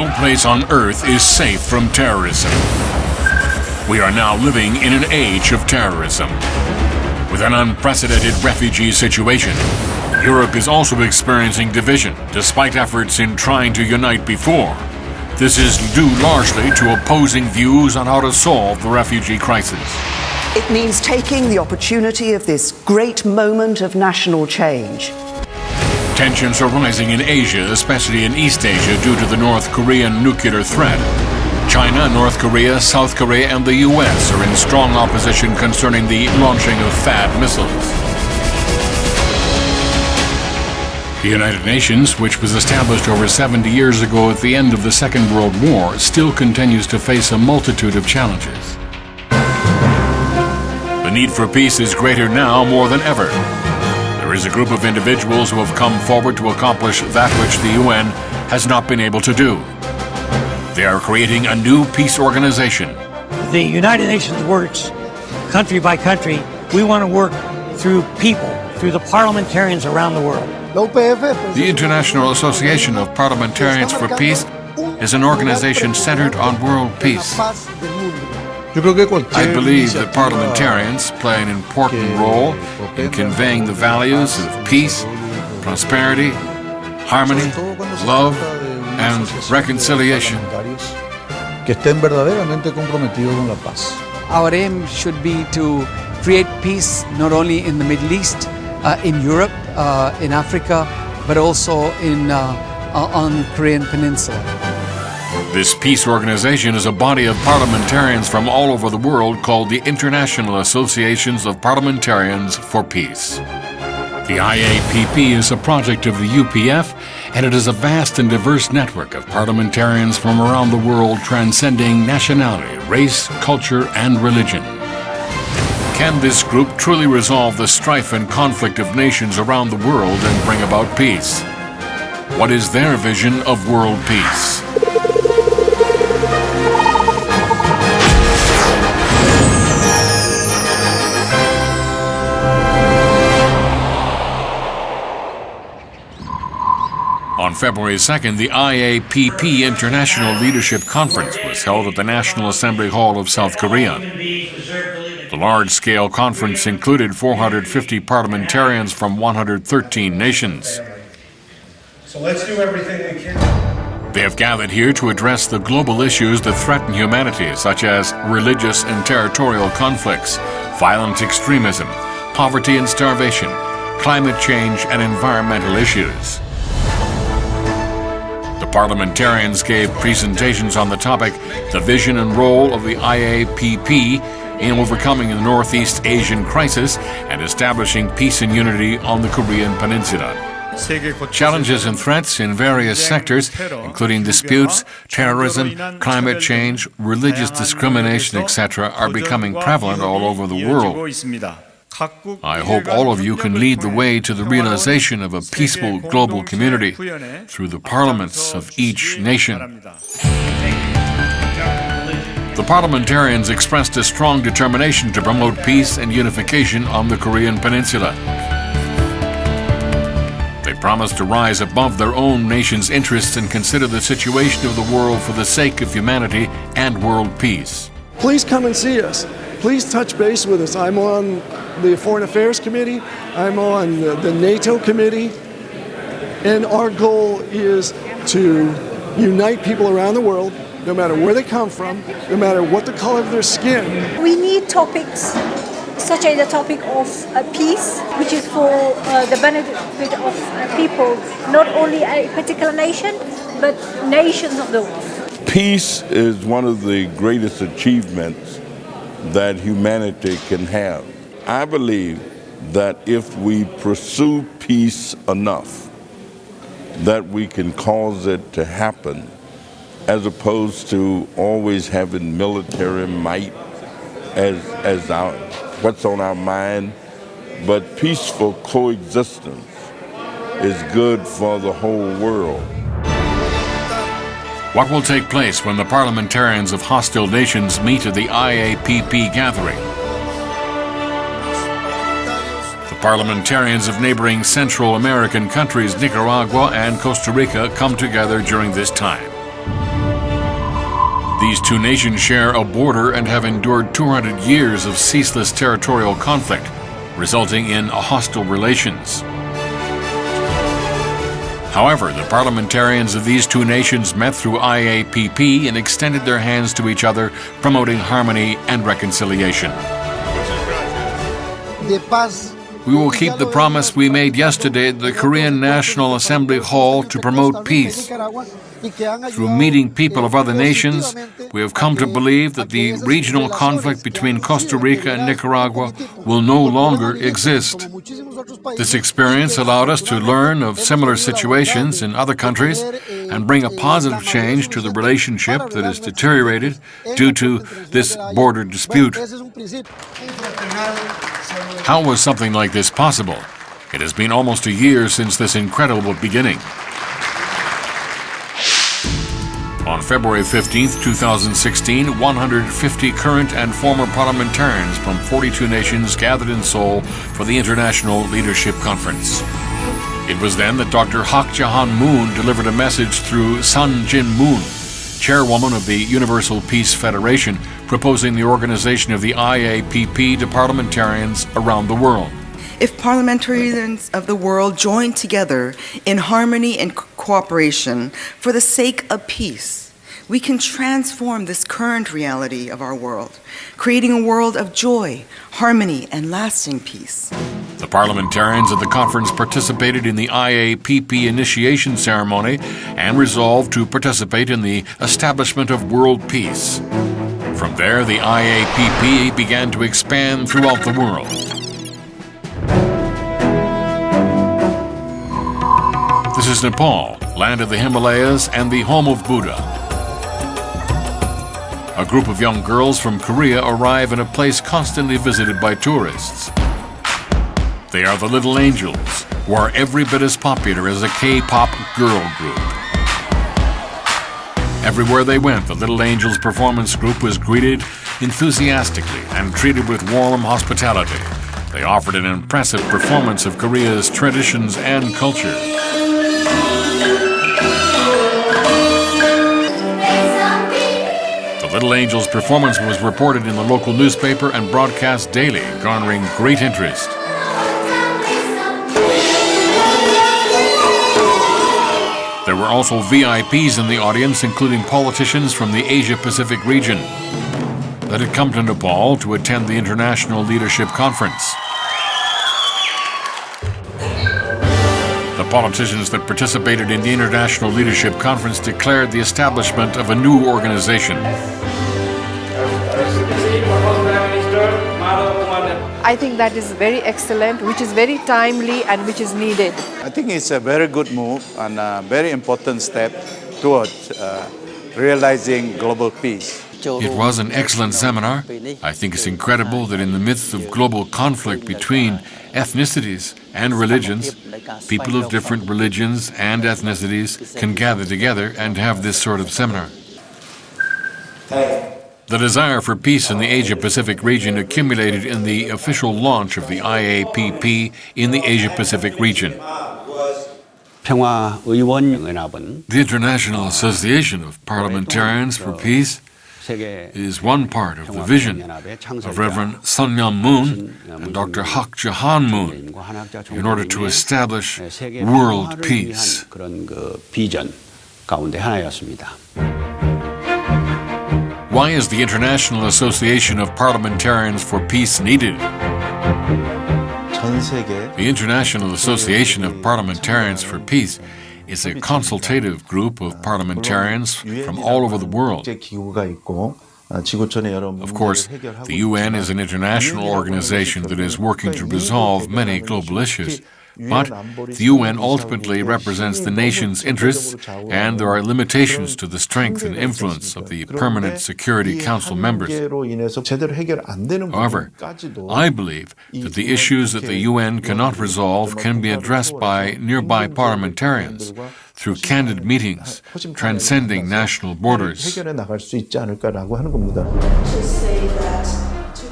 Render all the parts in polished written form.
No place on earth is safe from terrorism. We are now living in an age of terrorism. With an unprecedented refugee situation, Europe is also experiencing division, despite efforts in trying to unite before. This is due largely to opposing views on how to solve the refugee crisis. It means taking the opportunity of this great moment of national change. Tensions are rising in Asia, especially in East Asia, due to the North Korean nuclear threat. China, North Korea, South Korea, and the U.S. are in strong opposition concerning the launching of THAAD missiles. The United Nations, which was established over 70 years ago at the end of the Second World War, still continues to face a multitude of challenges. The need for peace is greater now more than ever. There is a group of individuals who have come forward to accomplish that which the UN has not been able to do. They are creating a new peace organization. The United Nations works country by country. We want to work through people, through the parliamentarians around the world. The International Association of Parliamentarians for Peace is an organization centered on world peace. I believe that parliamentarians play an important role in conveying the values of peace, prosperity, harmony, love, and reconciliation. Our aim should be to create peace not only in the Middle East, in Europe, in Africa, but also on Korean Peninsula. This peace organization is a body of parliamentarians from all over the world called the International Associations of Parliamentarians for Peace. The IAPP is a project of the UPF, and it is a vast and diverse network of parliamentarians from around the world transcending nationality, race, culture, and religion. Can this group truly resolve the strife and conflict of nations around the world and bring about peace? What is their vision of world peace? On February 2nd, the IAPP International Leadership Conference was held at the National Assembly Hall of South Korea. The large-scale conference included 450 parliamentarians from 113 nations. So let's do everything we can. They have gathered here to address the global issues that threaten humanity, such as religious and territorial conflicts, violent extremism, poverty and starvation, climate change, and environmental issues. The parliamentarians gave presentations on the topic, the vision and role of the IAPP in overcoming the Northeast Asian crisis and establishing peace and unity on the Korean Peninsula. Challenges and threats in various sectors, including disputes, terrorism, climate change, religious discrimination, etc., are becoming prevalent all over the world. I hope all of you can lead the way to the realization of a peaceful global community through the parliaments of each nation. The parliamentarians expressed a strong determination to promote peace and unification on the Korean Peninsula. They promised to rise above their own nation's interests and consider the situation of the world for the sake of humanity and world peace. Please come and see us. Please touch base with us. I'm on the Foreign Affairs Committee. I'm on the NATO Committee. And our goal is to unite people around the world, no matter where they come from, no matter what the color of their skin. We need topics such as the topic of peace, which is for the benefit of people, not only a particular nation, but nations of the world. Peace is one of the greatest achievements that humanity can have. I believe that if we pursue peace enough, that we can cause it to happen, as opposed to always having military might as our what's on our mind. But peaceful coexistence is good for the whole world. What will take place when the parliamentarians of hostile nations meet at the IAPP gathering? The parliamentarians of neighboring Central American countries, Nicaragua and Costa Rica, come together during this time. These two nations share a border and have endured 200 years of ceaseless territorial conflict, resulting in hostile relations. However, the parliamentarians of these two nations met through IAPP and extended their hands to each other, promoting harmony and reconciliation. We will keep the promise we made yesterday at the Korean National Assembly Hall to promote peace. Through meeting people of other nations, we have come to believe that the regional conflict between Costa Rica and Nicaragua will no longer exist. This experience allowed us to learn of similar situations in other countries and bring a positive change to the relationship that has deteriorated due to this border dispute. How was something like this possible? It has been almost a year since this incredible beginning. On February 15, 2016, 150 current and former parliamentarians from 42 nations gathered in Seoul for the International Leadership Conference. It was then that Dr. Hak Ja-han-moon delivered a message through Sun Jin-moon, chairwoman of the Universal Peace Federation, proposing the organization of the IAPP to parliamentarians around the world. If parliamentarians of the world join together in harmony and cooperation for the sake of peace, we can transform this current reality of our world, creating a world of joy, harmony, and lasting peace. The parliamentarians at the conference participated in the IAPP initiation ceremony and resolved to participate in the establishment of world peace. From there, the IAPP began to expand throughout the world. This is Nepal, land of the Himalayas and the home of Buddha. A group of young girls from Korea arrive in a place constantly visited by tourists. They are the Little Angels, who are every bit as popular as a K-pop girl group. Everywhere they went, the Little Angels performance group was greeted enthusiastically and treated with warm hospitality. They offered an impressive performance of Korea's traditions and culture. The Little Angels' performance was reported in the local newspaper and broadcast daily, garnering great interest. There were also VIPs in the audience, including politicians from the Asia-Pacific region that had come to Nepal to attend the International Leadership Conference. The politicians that participated in the International Leadership Conference declared the establishment of a new organization. I think that is very excellent, which is very timely and which is needed. I think it's a very good move and a very important step towards realizing global peace. It was an excellent seminar. I think it's incredible that in the midst of global conflict between ethnicities and religions, people of different religions and ethnicities can gather together and have this sort of seminar. The desire for peace in the Asia-Pacific region accumulated in the official launch of the IAPP in the Asia-Pacific region. The International Association of Parliamentarians for Peace is one part of the vision of Reverend Sun Myung-moon and Dr. Hak Ja-han-moon in order to establish world peace. Why is the International Association of Parliamentarians for Peace needed? The International Association of Parliamentarians for Peace is a consultative group of parliamentarians from all over the world. Of course, the UN is an international organization that is working to resolve many global issues. But the UN ultimately represents the nation's interests, and there are limitations to the strength and influence of the Permanent Security Council members. However, I believe that the issues that the UN cannot resolve can be addressed by nearby parliamentarians through candid meetings, transcending national borders.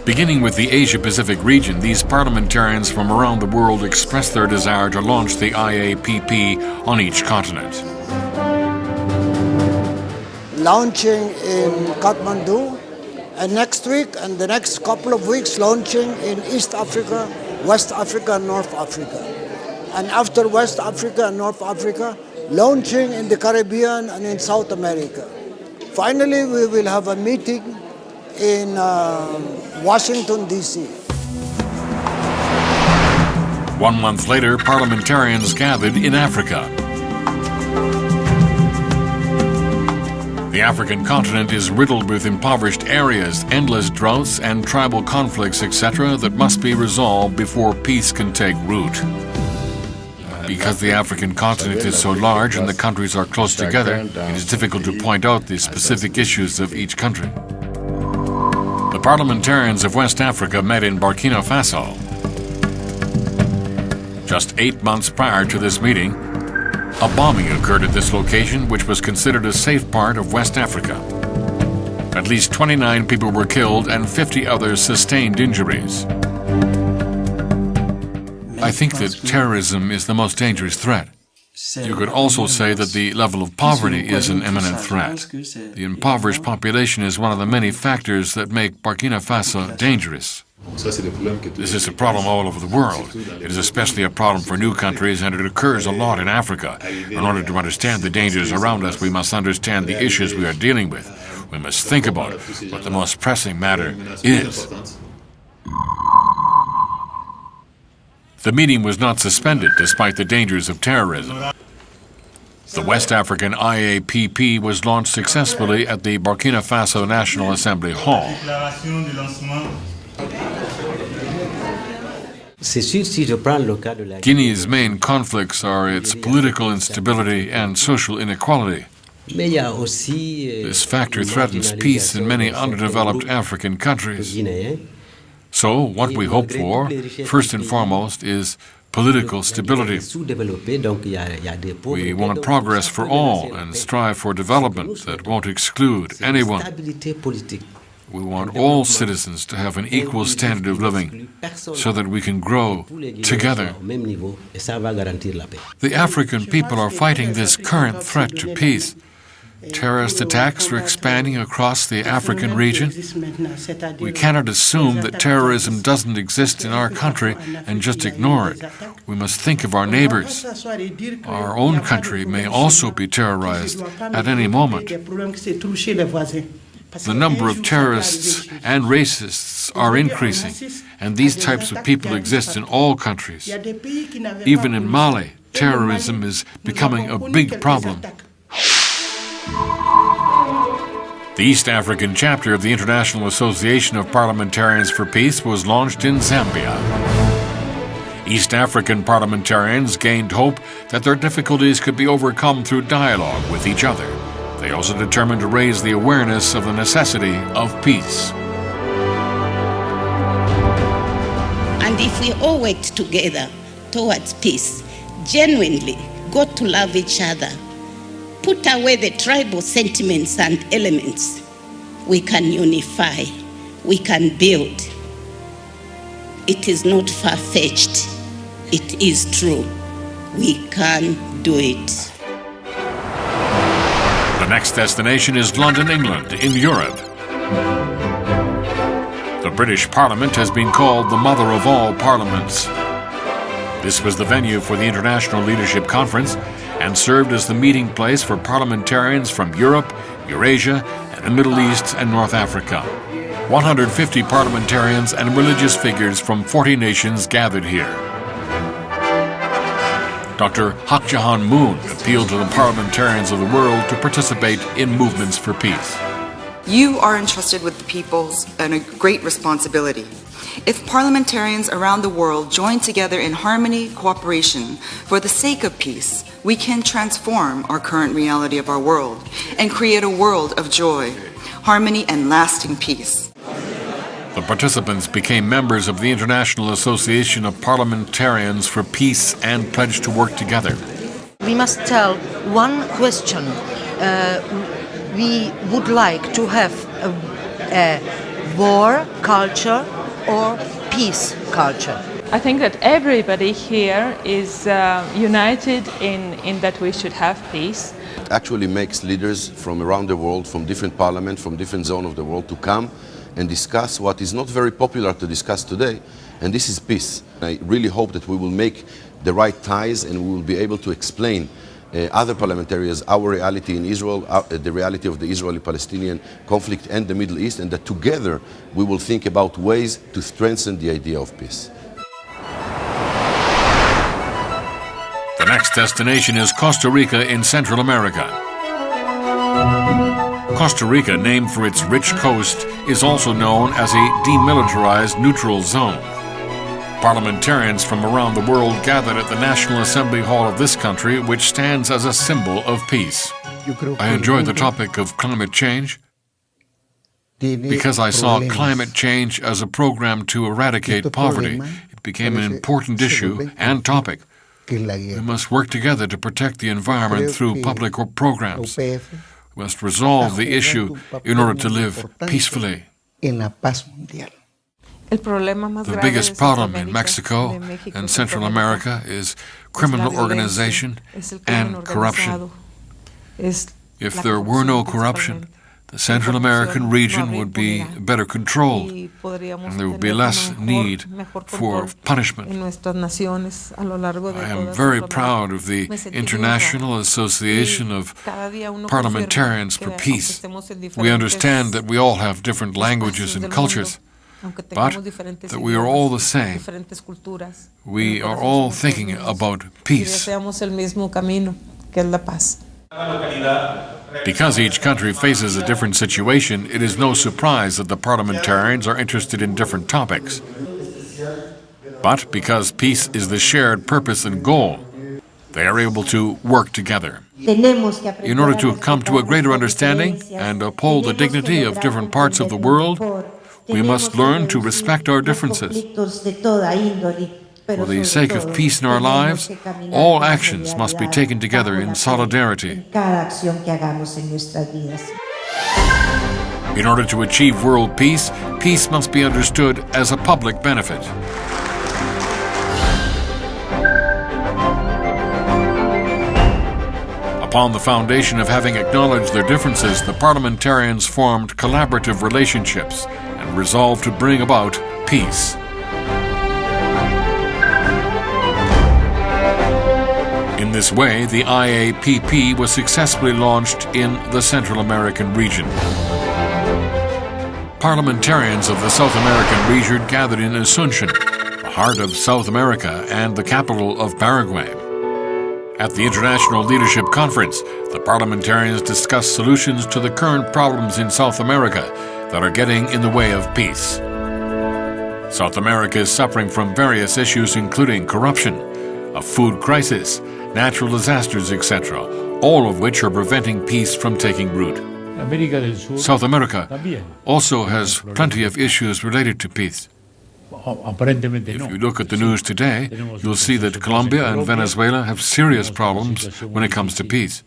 Beginning with the Asia-Pacific region, these parliamentarians from around the world expressed their desire to launch the IAPP on each continent. launching in Kathmandu, and next week and the next couple of weeks launching in East Africa, West Africa, and North Africa. And after West Africa and North Africa, launching in the Caribbean and in South America. Finally, we will have a meeting in Washington, D.C. 1 month later, parliamentarians gathered in Africa. The African continent is riddled with impoverished areas, endless droughts, and tribal conflicts, etc., that must be resolved before peace can take root. Because the African continent is so large and the countries are close together, it is difficult to point out the specific issues of each country. The parliamentarians of West Africa met in Burkina Faso. Just 8 months prior to this meeting, a bombing occurred at this location, which was considered a safe part of West Africa. At least 29 people were killed and 50 others sustained injuries. I think that terrorism is the most dangerous threat. You could also say that the level of poverty is an imminent threat. The impoverished population is one of the many factors that make Burkina Faso dangerous. This is a problem all over the world. It is especially a problem for new countries, and it occurs a lot in Africa. In order to understand the dangers around us, we must understand the issues we are dealing with. We must think about what the most pressing matter is. The meeting was not suspended despite the dangers of terrorism. The West African IAPP was launched successfully at the Burkina Faso National Assembly Hall. Guinea's main conflicts are its political instability and social inequality. This factor threatens peace in many underdeveloped African countries. So, what we hope for, first and foremost, is political stability. We want progress for all and strive for development that won't exclude anyone. We want all citizens to have an equal standard of living so that we can grow together. The African people are fighting this current threat to peace. Terrorist attacks are expanding across the African region. We cannot assume that terrorism doesn't exist in our country and just ignore it. We must think of our neighbors. Our own country may also be terrorized at any moment. The number of terrorists and racists are increasing, and these types of people exist in all countries. Even in Mali, terrorism is becoming a big problem. The East African chapter of the International Association of Parliamentarians for Peace was launched in Zambia. East African parliamentarians gained hope that their difficulties could be overcome through dialogue with each other. They also determined to raise the awareness of the necessity of peace. And if we all work together towards peace, genuinely got to love each other, put away the tribal sentiments and elements, we can unify, we can build. It is not far-fetched, it is true. We can do it. The next destination is London, England, in Europe. The British Parliament has been called the mother of all parliaments. This was the venue for the International Leadership Conference and served as the meeting place for parliamentarians from Europe, Eurasia, and the Middle East and North Africa. 150 parliamentarians and religious figures from 40 nations gathered here. Dr. Hak Jahan Moon appealed to the parliamentarians of the world to participate in movements for peace. You are entrusted with the peoples and a great responsibility. If parliamentarians around the world join together in harmony, cooperation, for the sake of peace, we can transform our current reality of our world and create a world of joy, harmony, and lasting peace. The participants became members of the International Association of Parliamentarians for Peace and pledged to work together. We must tell one question. We would like to have a war culture or peace culture. I think that everybody here is united in that we should have peace. actually makes leaders from around the world, from different parliaments, from different zones of the world to come and discuss what is not very popular to discuss today, and this is peace. I really hope that we will make the right ties and we will be able to explain other parliamentarians our reality in Israel, the reality of the Israeli-Palestinian conflict and the Middle East, and that together we will think about ways to strengthen the idea of peace. The next destination is Costa Rica in Central America. Costa Rica, named for its rich coast, is also known as a demilitarized neutral zone. Parliamentarians from around the world gathered at the National Assembly Hall of this country, which stands as a symbol of peace. I enjoyed the topic of climate change because I saw climate change as a program to eradicate poverty. It became an important issue and topic. We must work together to protect the environment through public programs. We must resolve the issue in order to live peacefully. The biggest problem in Mexico and Central America is criminal organization and corruption. If there were no corruption, the Central American region would be better controlled, and there would be less need for punishment. I am very proud of the International Association of Parliamentarians for Peace. We understand that we all have different languages and cultures, but that we are all the same. We are all thinking about peace. Because each country faces a different situation, it is no surprise that the parliamentarians are interested in different topics. But because peace is the shared purpose and goal, they are able to work together. In order to come to a greater understanding and uphold the dignity of different parts of the world, we must learn to respect our differences. For the sake of peace in our lives, all actions must be taken together in solidarity. In order to achieve world peace, peace must be understood as a public benefit. Upon the foundation of having acknowledged their differences, the parliamentarians formed collaborative relationships and resolved to bring about peace. In this way, the IAPP was successfully launched in the Central American region. Parliamentarians of the South American region gathered in Asunción, the heart of South America and the capital of Paraguay. At the International Leadership Conference, the parliamentarians discussed solutions to the current problems in South America that are getting in the way of peace. South America is suffering from various issues including corruption, a food crisis, natural disasters, etc., all of which are preventing peace from taking root. South America also has plenty of issues related to peace. If you look at the news today, you'll see that Colombia and Venezuela have serious problems when it comes to peace.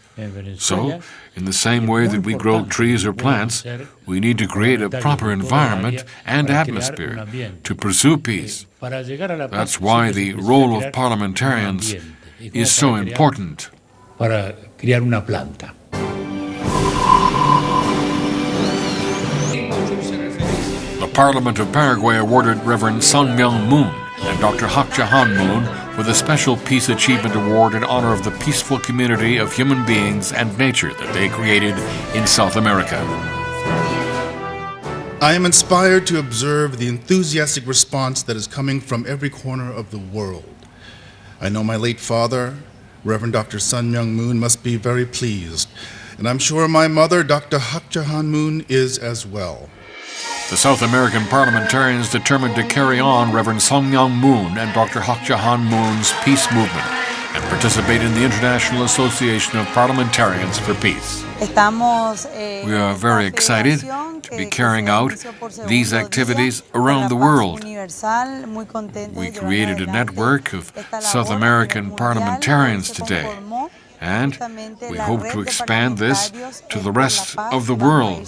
So, in the same way that we grow trees or plants, we need to create a proper environment and atmosphere to pursue peace. That's why the role of parliamentarians is so important. The Parliament of Paraguay awarded Reverend Sun Myung Moon and Dr. Hak Jahan Moon with a special Peace Achievement Award in honor of the peaceful community of human beings and nature that they created in South America. I am inspired to observe the enthusiastic response that is coming from every corner of the world. I know my late father, Reverend Dr. Sun Myung Moon, must be very pleased, and I'm sure my mother, Dr. Hak Jahan Moon, is as well. The South American parliamentarians determined to carry on Reverend Sun Myung Moon and Dr. Hak Jahan Moon's peace movement and participate in the International Association of Parliamentarians for Peace. We are very excited to be carrying out these activities around the world. We created a network of South American parliamentarians today, and we hope to expand this to the rest of the world.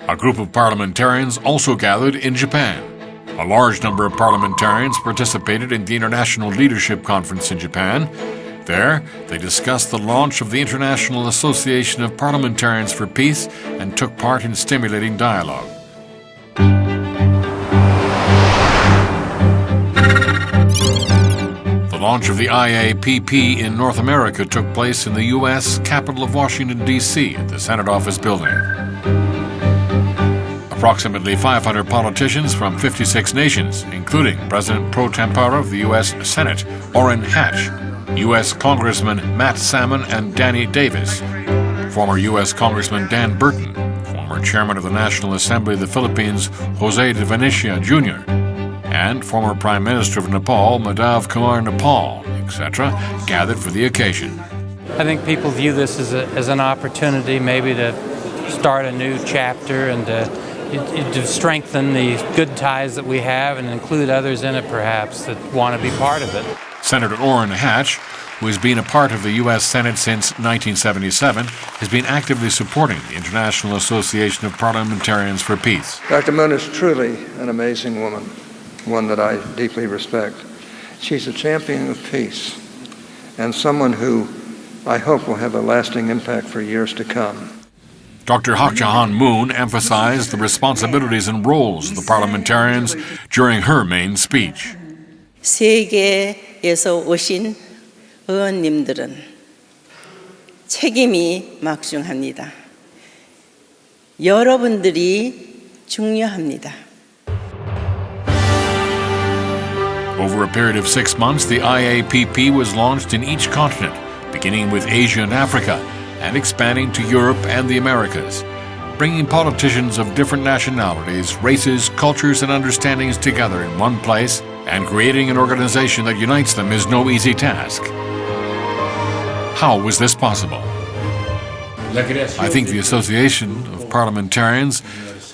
A group of parliamentarians also gathered in Japan. A large number of parliamentarians participated in the International Leadership Conference in Japan, There, they discussed the launch of the International Association of Parliamentarians for Peace and took part in stimulating dialogue. The launch of the IAPP in North America took place in the U.S. capital of Washington, D.C. at the Senate Office Building. Approximately 500 politicians from 56 nations, including President pro tempore of the U.S. Senate, Orrin Hatch, U.S. Congressman Matt Salmon and Danny Davis, former U.S. Congressman Dan Burton, former Chairman of the National Assembly of the Philippines, Jose de Venecia Jr., and former Prime Minister of Nepal, Madhav Kumar Nepal, etc., gathered for the occasion. I think people view this as an opportunity maybe to start a new chapter and to strengthen the good ties that we have and include others in it perhaps that want to be part of it. Senator Orrin Hatch, who has been a part of the U.S. Senate since 1977, has been actively supporting the International Association of Parliamentarians for Peace. Dr. Moon is truly an amazing woman, one that I deeply respect. She's a champion of peace and someone who I hope will have a lasting impact for years to come. Dr. Hak Ja Han Moon emphasized the responsibilities and roles of the parliamentarians during her main speech. 세계에서 오신 의원님들은 책임이 막중합니다. 여러분들이 중요합니다. Over a period of 6 months, the IAPP was launched in each continent, beginning with Asia and Africa, and expanding to Europe and the Americas, bringing politicians of different nationalities, races, cultures, and understandings together in one place, and creating an organization that unites them is no easy task. How was this possible? I think the Association of Parliamentarians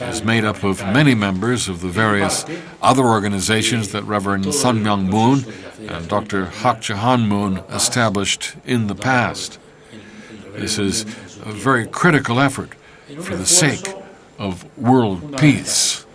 is made up of many members of the various other organizations that Reverend Sun Myung Moon and Dr. Hak Ja Han Moon established in the past. This is a very critical effort for the sake of world peace.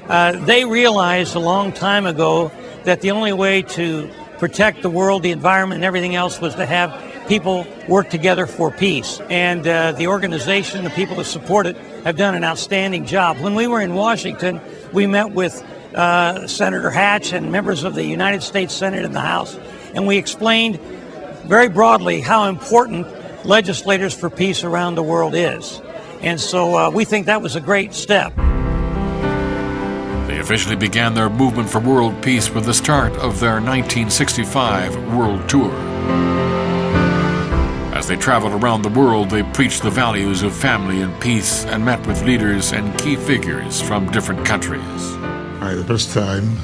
They realized a long time ago that the only way to protect the world, the environment, and everything else was to have people work together for peace. And the organization, the people that support it, have done an outstanding job. When we were in Washington, we met with Senator Hatch and members of the United States Senate and the House, and we explained very broadly how important legislators for peace around the world is. And so we think that was a great step. They officially began their movement for world peace with the start of their 1965 world tour. As they traveled around the world, they preached the values of family and peace and met with leaders and key figures from different countries. I, the first time,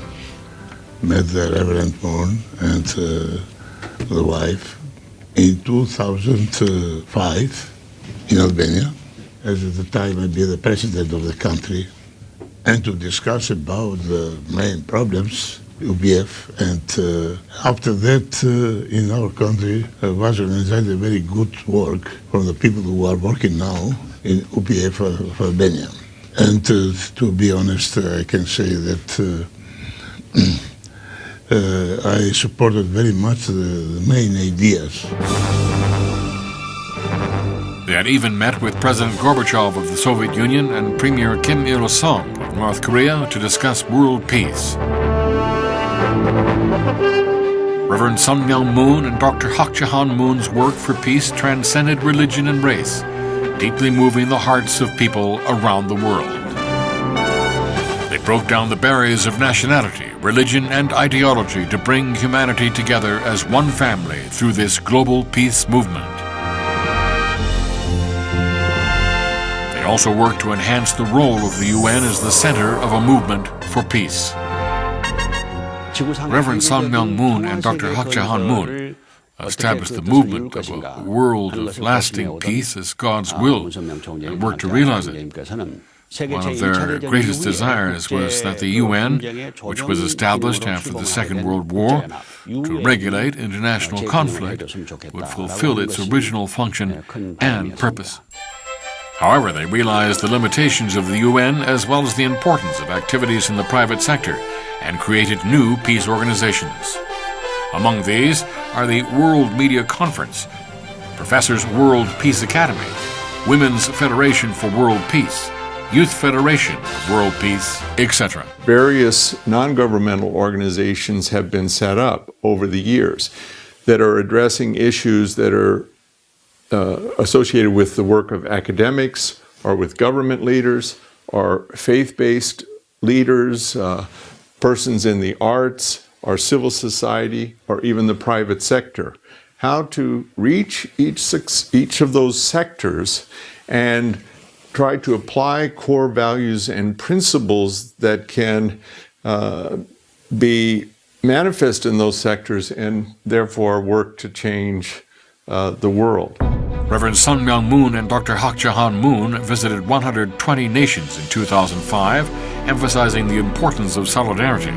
met the Reverend Moon and the wife in 2005 in Albania, as at the time I'd be the president of the country, and to discuss about the main problems, UPF, and after that in our country was organized a very good work from the people who are working now in UPF of Albania. And to be honest, I can say that I supported very much the main ideas. They had even met with President Gorbachev of the Soviet Union and Premier Kim Il-sung of North Korea to discuss world peace. Reverend Sun Myung Moon and Dr. Hak Ja Han Moon's work for peace transcended religion and race, deeply moving the hearts of people around the world. They broke down the barriers of nationality, religion, and ideology to bring humanity together as one family through this global peace movement. They also worked to enhance the role of the UN as the center of a movement for peace. Reverend Sun Myung Moon and Dr. Hak Ja Han Moon established the movement of a world of lasting peace as God's will and worked to realize it. One of their greatest desires was that the UN, which was established after the Second World War to regulate international conflict, would fulfill its original function and purpose. However, they realized the limitations of the UN as well as the importance of activities in the private sector and created new peace organizations. Among these, are the World Media Conference, Professors World Peace Academy, Women's Federation for World Peace, Youth Federation of World Peace, etc. Various non-governmental organizations have been set up over the years that are addressing issues that are associated with the work of academics or with government leaders or faith-based leaders, persons in the arts or civil society or even the private sector. How to reach each of those sectors and try to apply core values and principles that can be manifest in those sectors and therefore work to change the world. Reverend Sun Myung Moon and Dr. Hak Jahan Moon visited 120 nations in 2005, emphasizing the importance of solidarity.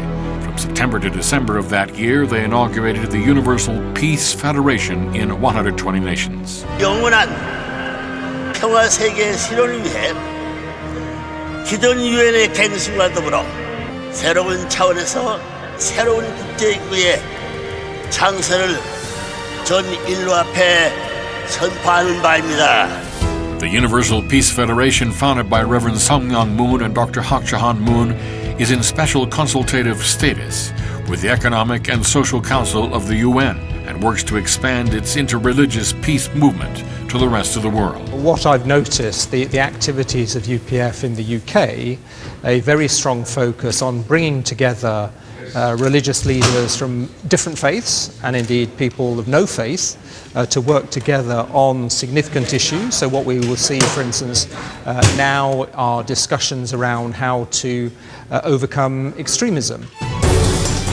From September to December of that year, they inaugurated the Universal Peace Federation in 120 nations. 영원한 평화 세계의 실현을 위해 기존 유엔의 갱신과 더불어 새로운 차원에서 새로운 국제기구의 창설을 전 인류 앞에 선포하는 바입니다. The Universal Peace Federation, founded by Reverend Sun Myung Moon and Dr. Hak Jahan Moon, is in special consultative status with the Economic and Social Council of the UN and works to expand its interreligious peace movement to the rest of the world. What I've noticed, the activities of UPF in the UK, a very strong focus on bringing together religious leaders from different faiths and indeed people of no faith to work together on significant issues. So what we will see, for instance, now are discussions around how to overcome extremism.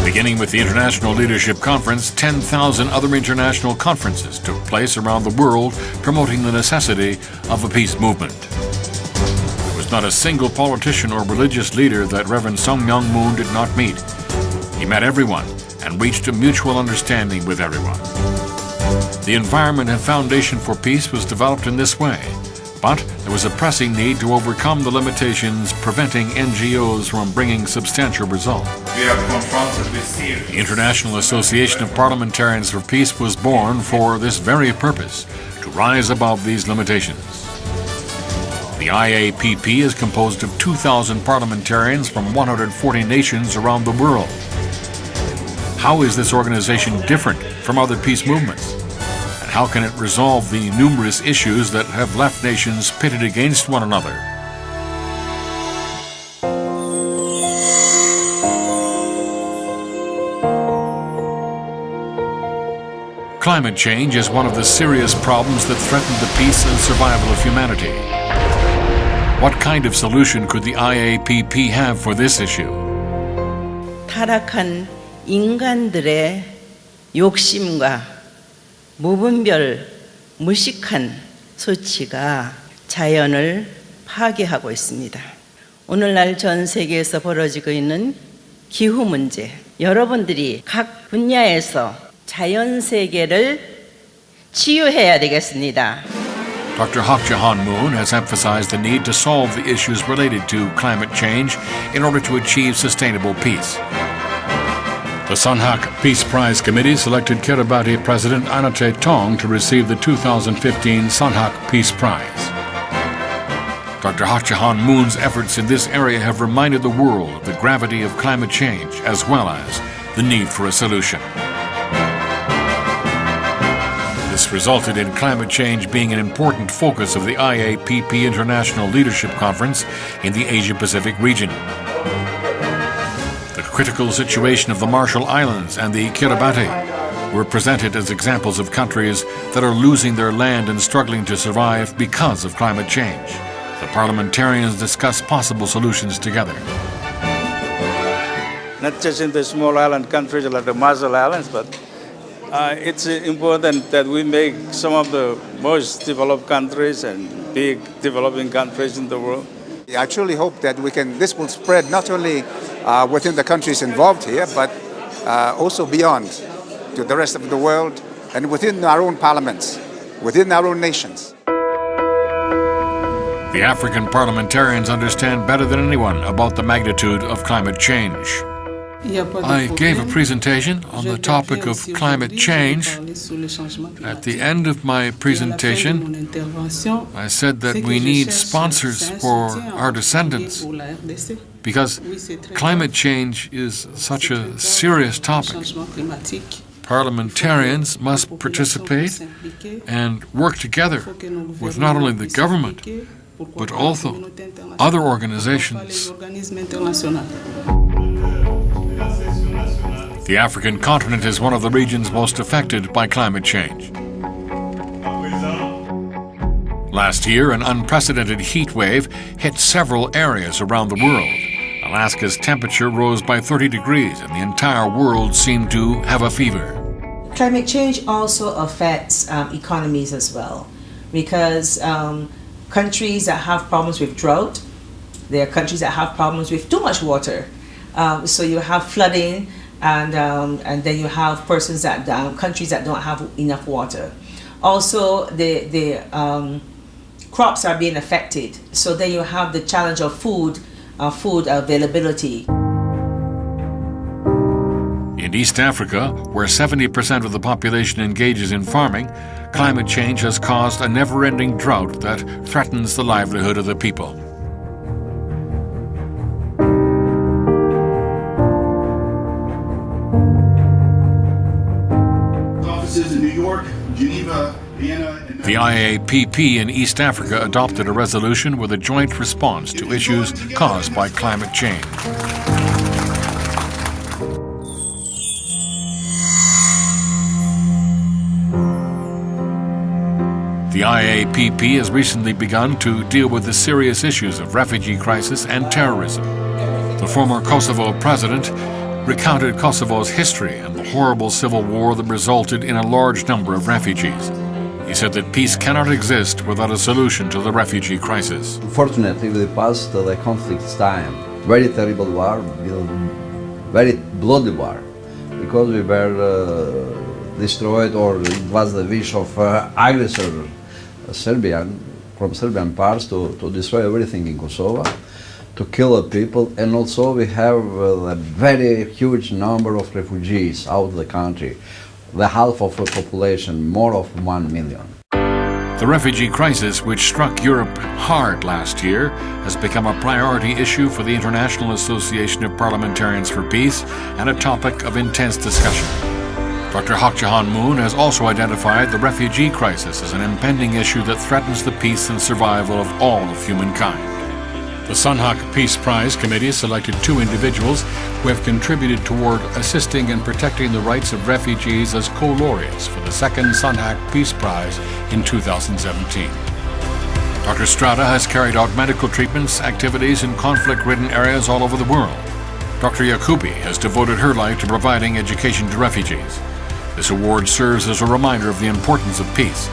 Beginning with the International Leadership Conference, 10,000 other international conferences took place around the world promoting the necessity of a peace movement. There was not a single politician or religious leader that Reverend Sun Myung Moon did not meet. He met everyone and reached a mutual understanding with everyone. The environment and foundation for peace was developed in this way, but there was a pressing need to overcome the limitations preventing NGOs from bringing substantial results. We are confronted with serious. The International Association of Parliamentarians for Peace was born for this very purpose, to rise above these limitations. The IAPP is composed of 2,000 parliamentarians from 140 nations around the world. How is this organization different from other peace movements? And how can it resolve the numerous issues that have left nations pitted against one another? Climate change is one of the serious problems that threaten the peace and survival of humanity. What kind of solution could the IAPP have for this issue? 타락한 인간들의 욕심과 무분별 무식한 소치가 자연을 파괴하고 있습니다. 오늘날 전 세계에서 벌어지고 있는 기후 문제, 여러분들이 각 분야에서 자연 세계를 치유해야 되겠습니다. Dr. Hak Jahan Moon has emphasized the need to solve the issues related to climate change in order to achieve sustainable peace. The Sunhak Peace Prize Committee selected Kiribati President Anate Tong to receive the 2015 Sunhak Peace Prize. Dr. Hak Jahan Moon's efforts in this area have reminded the world of the gravity of climate change as well as the need for a solution. This resulted in climate change being an important focus of the IAPP International Leadership Conference in the Asia-Pacific region. The critical situation of the Marshall Islands and the Kiribati were presented as examples of countries that are losing their land and struggling to survive because of climate change. The parliamentarians discussed possible solutions together. Not just in the small island countries like the Marshall Islands, but it's important that we make some of the most developed countries and big developing countries in the world. I truly hope that this will spread not only within the countries involved here, but also beyond to the rest of the world and within our own parliaments, within our own nations. The African parliamentarians understand better than anyone about the magnitude of climate change. I gave a presentation on the topic of climate change. At the end of my presentation, I said that we need sponsors for our descendants because climate change is such a serious topic. Parliamentarians must participate and work together with not only the government, but also other organizations. The African continent is one of the regions most affected by climate change. Last year, an unprecedented heat wave hit several areas around the world. Alaska's temperature rose by 30 degrees, and the entire world seemed to have a fever. Climate change also affects economies as well, because countries that have problems with drought, there are countries that have problems with too much water. So you have flooding, and then you have countries that don't have enough water. Also, the crops are being affected. So then you have the challenge of food availability. In East Africa, where 70% of the population engages in farming, climate change has caused a never-ending drought that threatens the livelihood of the people. Offices in New York, Geneva, Vienna, and the IAPP in East Africa adopted a resolution with a joint response to issues caused by climate change. The IAPP has recently begun to deal with the serious issues of refugee crisis and terrorism. The former Kosovo president recounted Kosovo's history and the horrible civil war that resulted in a large number of refugees. He said that peace cannot exist without a solution to the refugee crisis. Unfortunately, we passed the conflict's time. Very terrible war, very bloody war, because we were destroyed, or it was the wish of aggressor from Serbian parts to destroy everything in Kosovo, to kill the people, and also we have a very huge number of refugees out of the country, the half of the population, more of 1 million. The refugee crisis, which struck Europe hard last year, has become a priority issue for the International Association of Parliamentarians for Peace and a topic of intense discussion. Dr. Hak Jahan Moon has also identified the refugee crisis as an impending issue that threatens the peace and survival of all of humankind. The Sunhak Peace Prize Committee selected 2 individuals who have contributed toward assisting and protecting the rights of refugees as co-laureates for the 2nd Sunhak Peace Prize in 2017. Dr. Strada has carried out medical treatments activities in conflict-ridden areas all over the world. Dr. Yakubi has devoted her life to providing education to refugees. This award serves as a reminder of the importance of peace.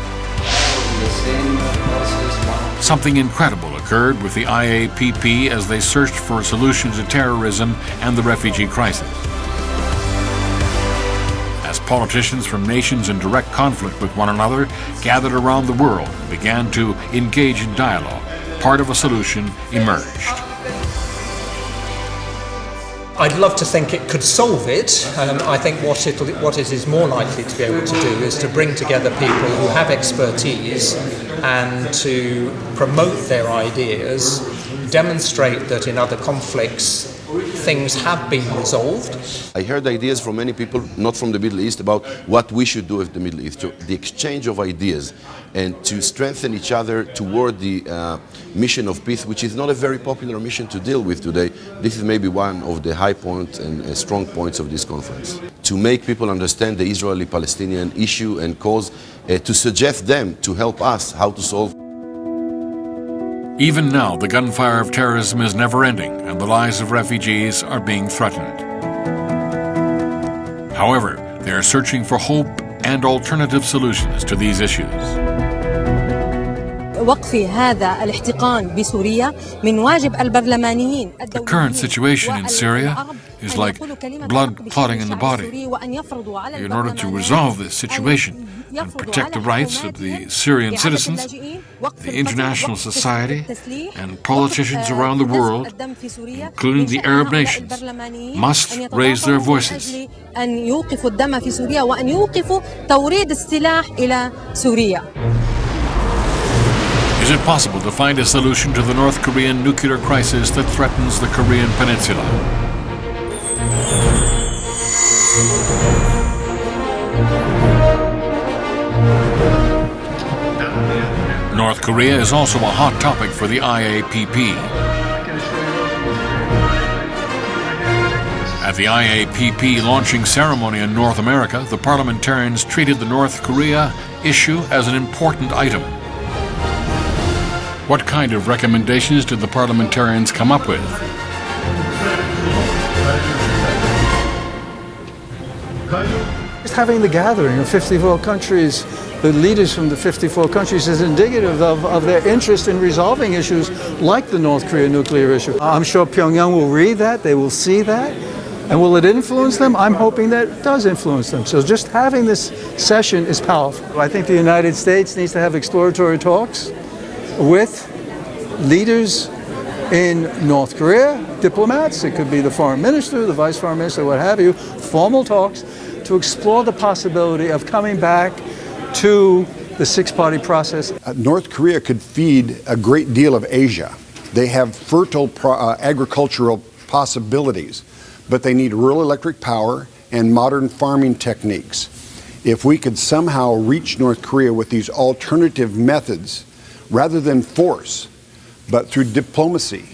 Something incredible occurred with the IAPP as they searched for solutions to terrorism and the refugee crisis. As politicians from nations in direct conflict with one another gathered around the world and began to engage in dialogue, part of a solution emerged. I'd love to think it could solve it. I think what it is more likely to be able to do is to bring together people who have expertise and to promote their ideas, demonstrate that in other conflicts things have been resolved. I heard ideas from many people, not from the Middle East, about what we should do with the Middle East. So the exchange of ideas and to strengthen each other toward the mission of peace, which is not a very popular mission to deal with today. This is maybe one of the high points and strong points of this conference. To make people understand the Israeli-Palestinian issue and cause, to suggest them to help us how to solve. Even now, the gunfire of terrorism is never-ending, and the lives of refugees are being threatened. However, they are searching for hope and alternative solutions to these issues. The current situation in Syria is like blood clotting in the body. In order to resolve this situation and protect the rights of the Syrian citizens, the international society, and politicians around the world, including the Arab nations, must raise their voices. Is it possible to find a solution to the North Korean nuclear crisis that threatens the Korean Peninsula? North Korea is also a hot topic for the IAPP. At the IAPP launching ceremony in North America, the parliamentarians treated the North Korea issue as an important item. What kind of recommendations did the parliamentarians come up with? Just having the gathering of 54 countries, the leaders from the 54 countries, is indicative of their interest in resolving issues like the North Korean nuclear issue. I'm sure Pyongyang will read that, they will see that, and will it influence them? I'm hoping that it does influence them. So just having this session is powerful. I think the United States needs to have exploratory talks with leaders in North Korea, diplomats, it could be the foreign minister, the vice foreign minister, what have you, formal talks to explore the possibility of coming back to the six-party process. North Korea could feed a great deal of Asia. They have fertile agricultural possibilities, but they need rural electric power and modern farming techniques. If we could somehow reach North Korea with these alternative methods, rather than force, but through diplomacy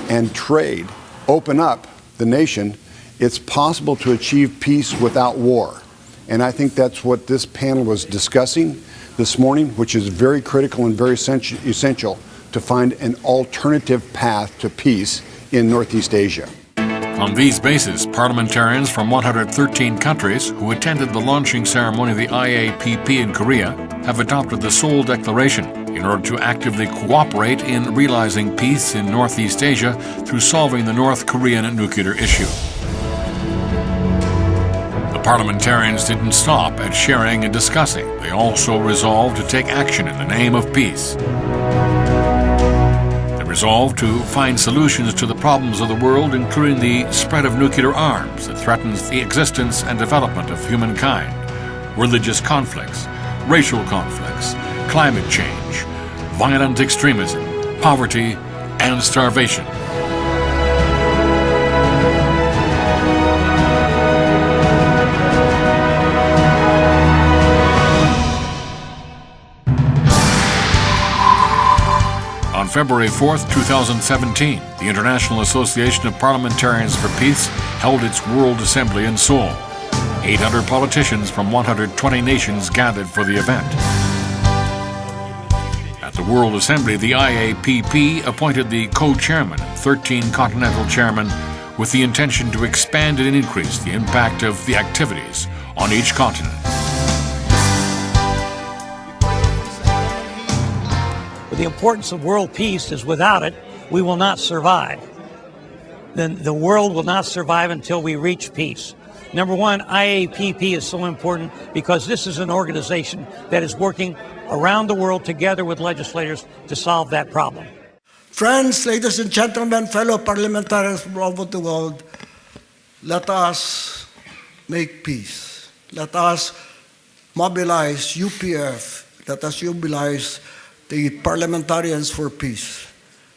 and trade, open up the nation, it's possible to achieve peace without war. And I think that's what this panel was discussing this morning, which is very critical and very essential to find an alternative path to peace in Northeast Asia. On these bases, parliamentarians from 113 countries who attended the launching ceremony of the IAPP in Korea have adopted the Seoul Declaration in order to actively cooperate in realizing peace in Northeast Asia through solving the North Korean nuclear issue. The parliamentarians didn't stop at sharing and discussing. They also resolved to take action in the name of peace. Resolved to find solutions to the problems of the world, including the spread of nuclear arms that threatens the existence and development of humankind, religious conflicts, racial conflicts, climate change, violent extremism, poverty, and starvation. On February 4th, 2017, the International Association of Parliamentarians for Peace held its World Assembly in Seoul. 800 politicians from 120 nations gathered for the event. At the World Assembly, the IAPP appointed the co-chairman and 13 continental chairmen with the intention to expand and increase the impact of the activities on each continent. The importance of world peace is without it, we will not survive. Then the world will not survive until we reach peace. Number one, IAPP is so important because this is an organization that is working around the world together with legislators to solve that problem. Friends, ladies and gentlemen, fellow parliamentarians from all over the world, let us make peace. Let us mobilize UPF. Let us mobilize the parliamentarians for peace,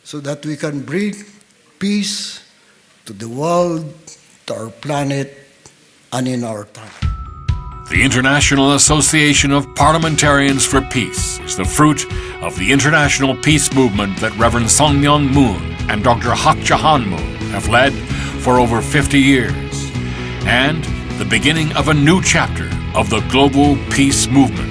so that we can bring peace to the world, to our planet, and in our time. The International Association of Parliamentarians for Peace is the fruit of the international peace movement that Reverend Sung Myung Moon and Dr. Hak Jahan Moon have led for over 50 years, and the beginning of a new chapter of the global peace movement.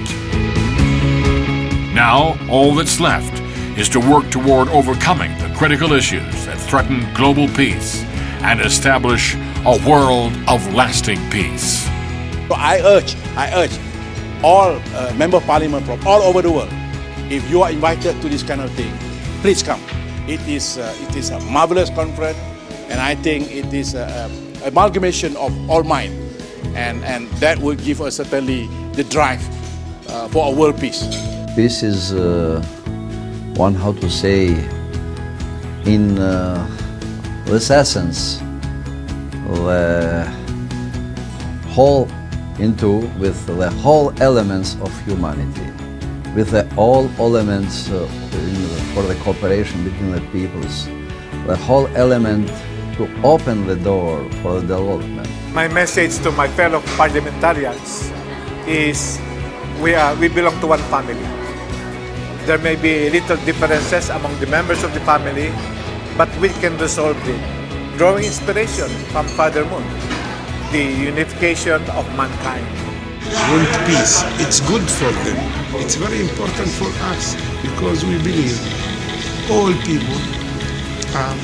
Now, all that's left is to work toward overcoming the critical issues that threaten global peace and establish a world of lasting peace. I urge all member of parliament from all over the world, if you are invited to this kind of thing, please come. It is a marvelous conference, and I think it is an amalgamation of all mind, and that will give us certainly the drive for a world peace. Peace is one, how to say, in this essence, the whole with the whole elements of humanity, with the all elements for the cooperation between the peoples, the whole element to open the door for the development. My message to my fellow parliamentarians is we belong to one family. There may be little differences among the members of the family, but we can resolve it, drawing inspiration from Father Moon, the unification of mankind. Want peace. It's good for them. It's very important for us because we believe all people are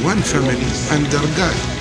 one family under God.